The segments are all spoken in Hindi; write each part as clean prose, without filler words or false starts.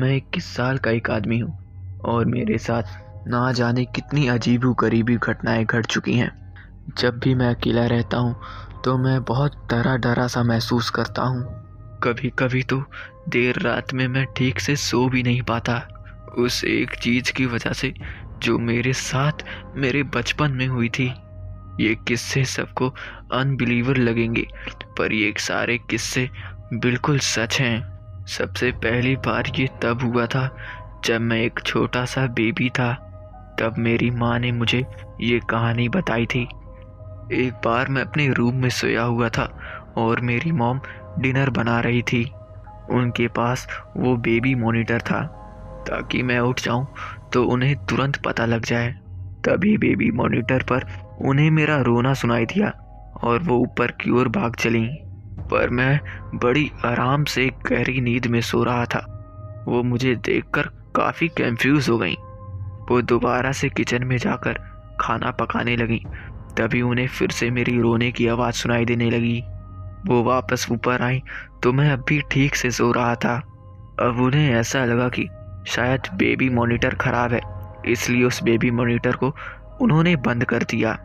मैं 21 साल का एक आदमी हूँ और मेरे साथ ना जाने कितनी अजीबो-गरीबी घटनाएं घट चुकी हैं। जब भी मैं अकेला रहता हूँ तो मैं बहुत डरा-डरा सा महसूस करता हूँ। कभी-कभी तो देर रात में मैं ठीक से सो भी नहीं पाता, उस एक चीज़ की वजह से जो मेरे साथ मेरे बचपन में हुई थी। ये किस्से सबको अनबिलीवर लगेंगे, पर ये सारे किस्से बिल्कुल सच हैं। सबसे पहली बार ये तब हुआ था जब मैं एक छोटा सा बेबी था। तब मेरी माँ ने मुझे ये कहानी बताई थी। एक बार मैं अपने रूम में सोया हुआ था और मेरी मॉम डिनर बना रही थी। उनके पास वो बेबी मॉनिटर था ताकि मैं उठ जाऊं तो उन्हें तुरंत पता लग जाए। तभी बेबी मॉनिटर पर उन्हें मेरा रोना सुनाई दिया और वो ऊपर की ओर भाग चलीं। पर मैं बड़ी आराम से गहरी नींद में सो रहा था। वो मुझे देखकर काफ़ी कंफ्यूज हो गईं। वो दोबारा से किचन में जाकर खाना पकाने लगीं। तभी उन्हें फिर से मेरी रोने की आवाज़ सुनाई देने लगी। वो वापस ऊपर आईं तो मैं अब भी ठीक से सो रहा था। अब उन्हें ऐसा लगा कि शायद बेबी मॉनिटर ख़राब है, इसलिए उस बेबी मॉनिटर को उन्होंने बंद कर दिया।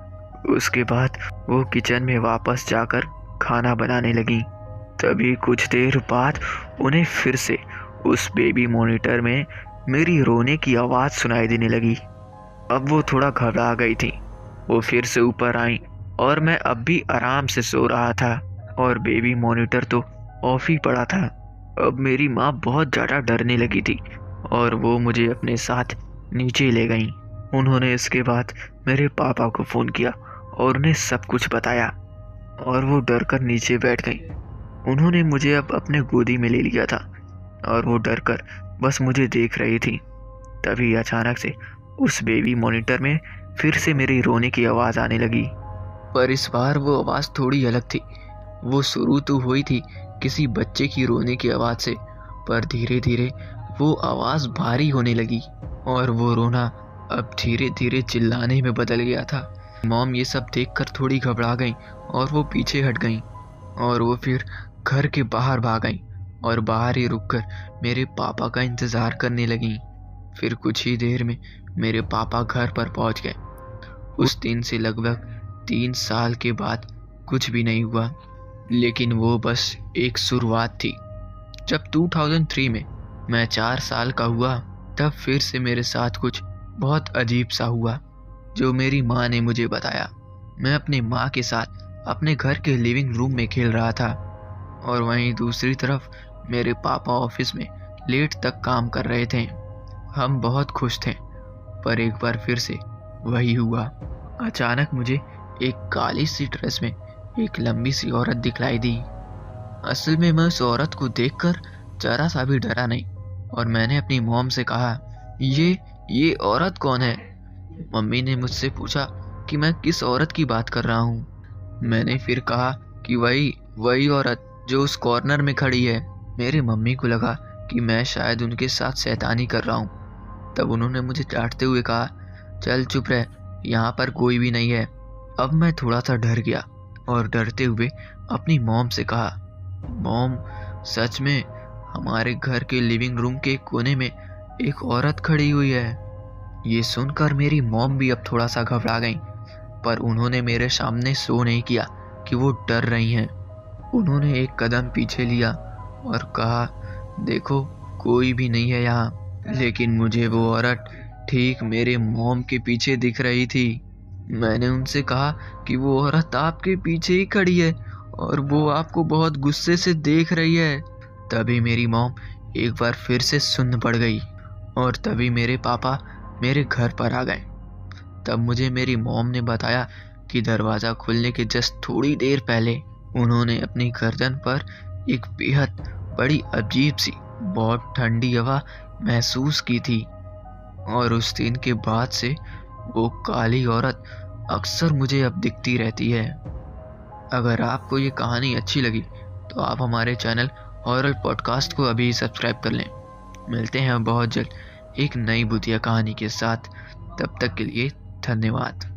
उसके बाद वो किचन में वापस जाकर खाना बनाने लगी। तभी कुछ देर बाद उन्हें फिर से उस बेबी मॉनिटर में मेरी रोने की आवाज़ सुनाई देने लगी। अब वो थोड़ा घबरा गई थी। वो फिर से ऊपर आई और मैं अब भी आराम से सो रहा था और बेबी मॉनिटर तो ऑफ ही पड़ा था। अब मेरी माँ बहुत ज़्यादा डरने लगी थी और वो मुझे अपने साथ नीचे ले गईं। उन्होंने इसके बाद मेरे पापा को फ़ोन किया और उन्हें सब कुछ बताया और वो डर कर नीचे बैठ गईं। उन्होंने मुझे अब अपने गोदी में ले लिया था और वो डर कर बस मुझे देख रही थी। तभी अचानक से उस बेबी मॉनिटर में फिर से मेरी रोने की आवाज़ आने लगी, पर इस बार वो आवाज़ थोड़ी अलग थी। वो शुरू तो हुई थी किसी बच्चे की रोने की आवाज़ से, पर धीरे धीरे वो आवाज़ भारी होने लगी और वो रोना अब धीरे धीरे चिल्लाने में बदल गया था। मॉम ये सब देखकर थोड़ी घबरा गई और वो पीछे हट गई और वो फिर घर के बाहर भाग गई और बाहर ही रुककर मेरे पापा का इंतज़ार करने लगी। फिर कुछ ही देर में मेरे पापा घर पर पहुंच गए। उस दिन से लगभग 3 साल के बाद कुछ भी नहीं हुआ, लेकिन वो बस एक शुरुआत थी। जब 2003 में मैं 4 साल का हुआ, तब फिर से मेरे साथ कुछ बहुत अजीब सा हुआ जो मेरी माँ ने मुझे बताया। मैं अपनी माँ के साथ अपने घर के लिविंग रूम में खेल रहा था और वहीं दूसरी तरफ मेरे पापा ऑफिस में लेट तक काम कर रहे थे। हम बहुत खुश थे, पर एक बार फिर से वही हुआ। अचानक मुझे एक काली सी ड्रेस में एक लंबी सी औरत दिखलाई दी। असल में मैं उस औरत को देखकर जरा सा भी डरा नहीं और मैंने अपनी मॉम से कहा, ये औरत कौन है? मम्मी ने मुझसे पूछा कि मैं किस औरत की बात कर रहा हूँ। मैंने फिर कहा कि वही औरत जो उस कॉर्नर में खड़ी है। मेरी मम्मी को लगा कि मैं शायद उनके साथ शैतानी कर रहा हूँ। तब उन्होंने मुझे डांटते हुए कहा, चल चुप रह, यहाँ पर कोई भी नहीं है। अब मैं थोड़ा सा डर गया और डरते हुए अपनी मॉम से कहा, मॉम सच में हमारे घर के लिविंग रूम के कोने में एक औरत खड़ी हुई है। ये सुनकर मेरी मॉम भी अब थोड़ा सा घबरा गई, पर उन्होंने मेरे सामने शो नहीं किया कि वो डर रही हैं। उन्होंने एक कदम पीछे लिया और कहा, देखो कोई भी नहीं है यहाँ। लेकिन मुझे वो औरत ठीक मेरे मॉम के पीछे दिख रही थी। मैंने उनसे कहा कि वो औरत आपके पीछे ही खड़ी है और वो आपको बहुत गुस्से से देख रही है। तभी मेरी मॉम एक बार फिर से सुन्न पड़ गई और तभी मेरे पापा मेरे घर पर आ गए। तब मुझे मेरी मॉम ने बताया कि दरवाज़ा खुलने के जस्ट थोड़ी देर पहले उन्होंने अपनी गर्दन पर एक बेहद बड़ी अजीब सी बहुत ठंडी हवा महसूस की थी और उस दिन के बाद से वो काली औरत अक्सर मुझे अब दिखती रहती है। अगर आपको ये कहानी अच्छी लगी तो आप हमारे चैनल हॉरर पॉडकास्ट को अभी सब्सक्राइब कर लें। मिलते हैं बहुत जल्द एक नई भूतिया कहानी के साथ। तब तक के लिए धन्यवाद।